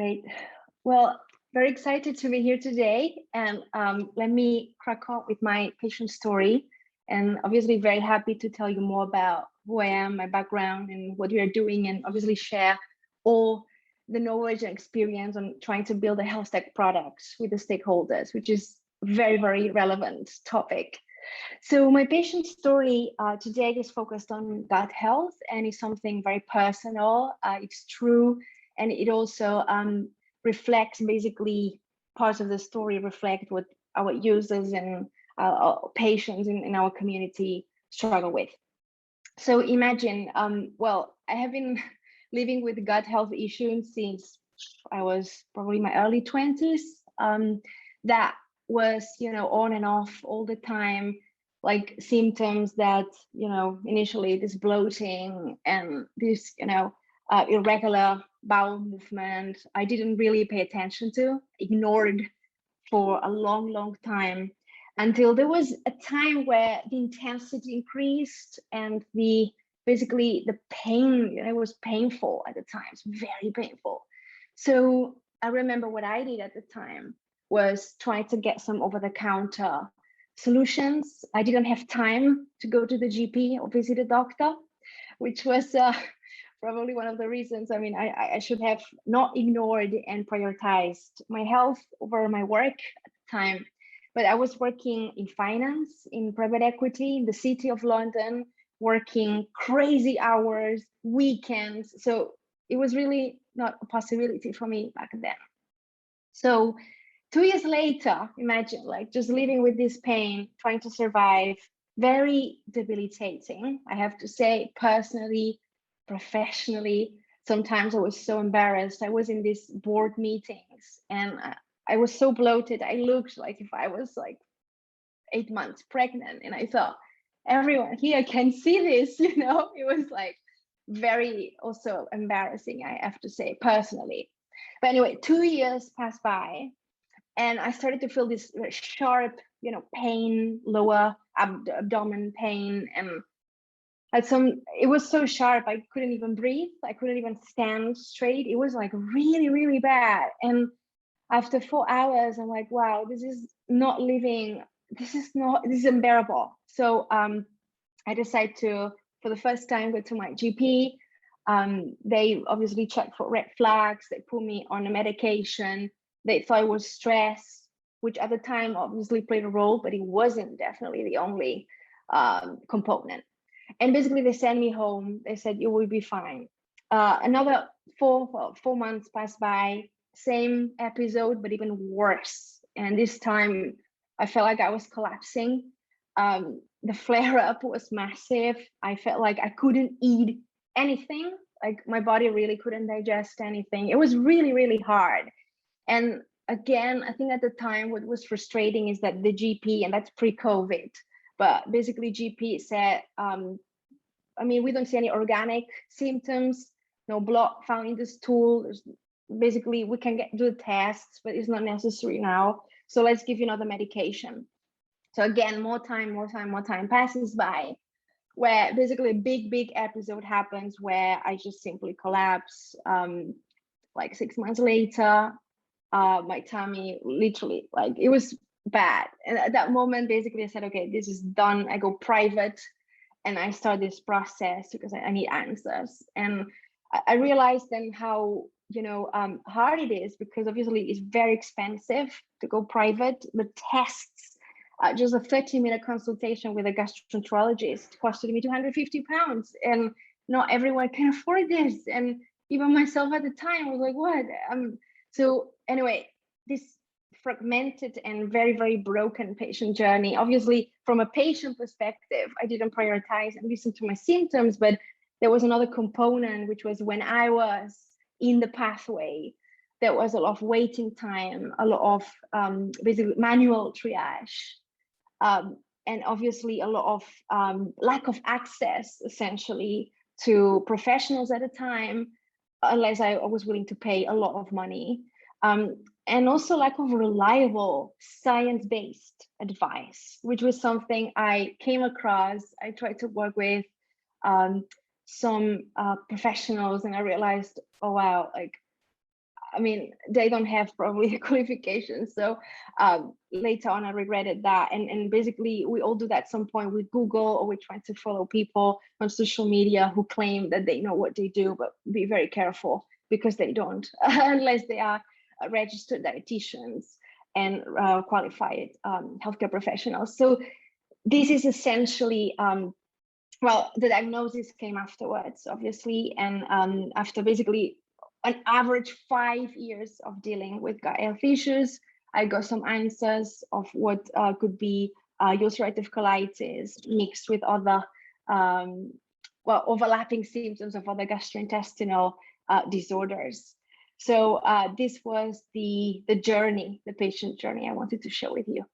Great. Well, very excited to be here today. And let me crack on with my patient story. And obviously very happy to tell you more about who I am, my background, and what we are doing, and obviously share all the knowledge and experience on trying to build a health tech product with the stakeholders, which is a very, very relevant topic. So my patient story today is focused on gut health, and it's something very personal. It's true, and it also reflects basically parts of the story reflect what our users and our patients in our community struggle with. So imagine, well, I have been living with gut health issues since I was probably my early 20s. That was, on and off all the time, like symptoms that, initially this bloating and this, irregular bowel movement, I didn't really pay attention to, ignored for a long, long time, until there was a time where the intensity increased and basically the pain, it was painful at the time, it's very painful. So I remember what I did at the time was try to get some over-the-counter solutions. I didn't have time to go to the GP or visit a doctor, which was probably one of the reasons. I mean, I should have not ignored and prioritized my health over my work at the time. But I was working in finance, in private equity, in the city of London, working crazy hours, weekends. So it was really not a possibility for me back then. So 2 years later, imagine like just living with this pain, trying to survive, very debilitating. I have to say, personally, professionally, sometimes I was so embarrassed. I was in these board meetings and I was so bloated. I looked like if I was like 8 months pregnant, and I thought everyone here can see this, it was like very also embarrassing, I have to say, personally. But anyway, 2 years passed by and I started to feel this sharp, pain, lower abdomen pain. And it was so sharp, I couldn't even breathe. I couldn't even stand straight. It was like really, really bad. And after 4 hours, I'm like, wow, this is not living. This is unbearable. So I decided to, for the first time, go to my GP. They obviously checked for red flags. They put me on a medication. They thought it was stress, which at the time obviously played a role, but it wasn't definitely the only component. And basically they sent me home. They said, you will be fine. Another 4 months passed by, same episode, but even worse. And this time I felt like I was collapsing. The flare-up was massive. I felt like I couldn't eat anything. Like my body really couldn't digest anything. It was really, really hard. And again, I think at the time what was frustrating is that the GP, and that's pre-COVID, but basically GP said, we don't see any organic symptoms, no blood found in the stool. Basically, we can do the tests, but it's not necessary now. So let's give you another medication. So again, more time passes by, where basically a big episode happens where I just simply collapse. Like 6 months later, my tummy literally, like, it was bad. And at that moment, basically I said, okay, this is done. I go private and I start this process because I need answers. And I realized then how, hard it is, because obviously it's very expensive to go private. The tests, just a 30-minute consultation with a gastroenterologist costed me £250, and not everyone can afford this. And even myself at the time was like, what? So anyway, this fragmented and very, very broken patient journey. Obviously, from a patient perspective, I didn't prioritize and listen to my symptoms, but there was another component, which was when I was in the pathway, there was a lot of waiting time, a lot of basically manual triage, and obviously a lot of lack of access, essentially, to professionals at the time, unless I was willing to pay a lot of money. And also lack of reliable science-based advice, which was something I came across. I tried to work with some professionals, and I realized, oh wow, like I mean, they don't have probably the qualifications. So later on, I regretted that. And basically, we all do that at some point with Google, or we're trying to follow people on social media who claim that they know what they do, but be very careful because they don't, unless they are registered dietitians and qualified healthcare professionals. So this is essentially, well, the diagnosis came afterwards, obviously, and after basically an average 5 years of dealing with gut health issues, I got some answers of what could be ulcerative colitis mixed with other, well, overlapping symptoms of other gastrointestinal disorders. So this was the journey, the patient journey I wanted to share with you.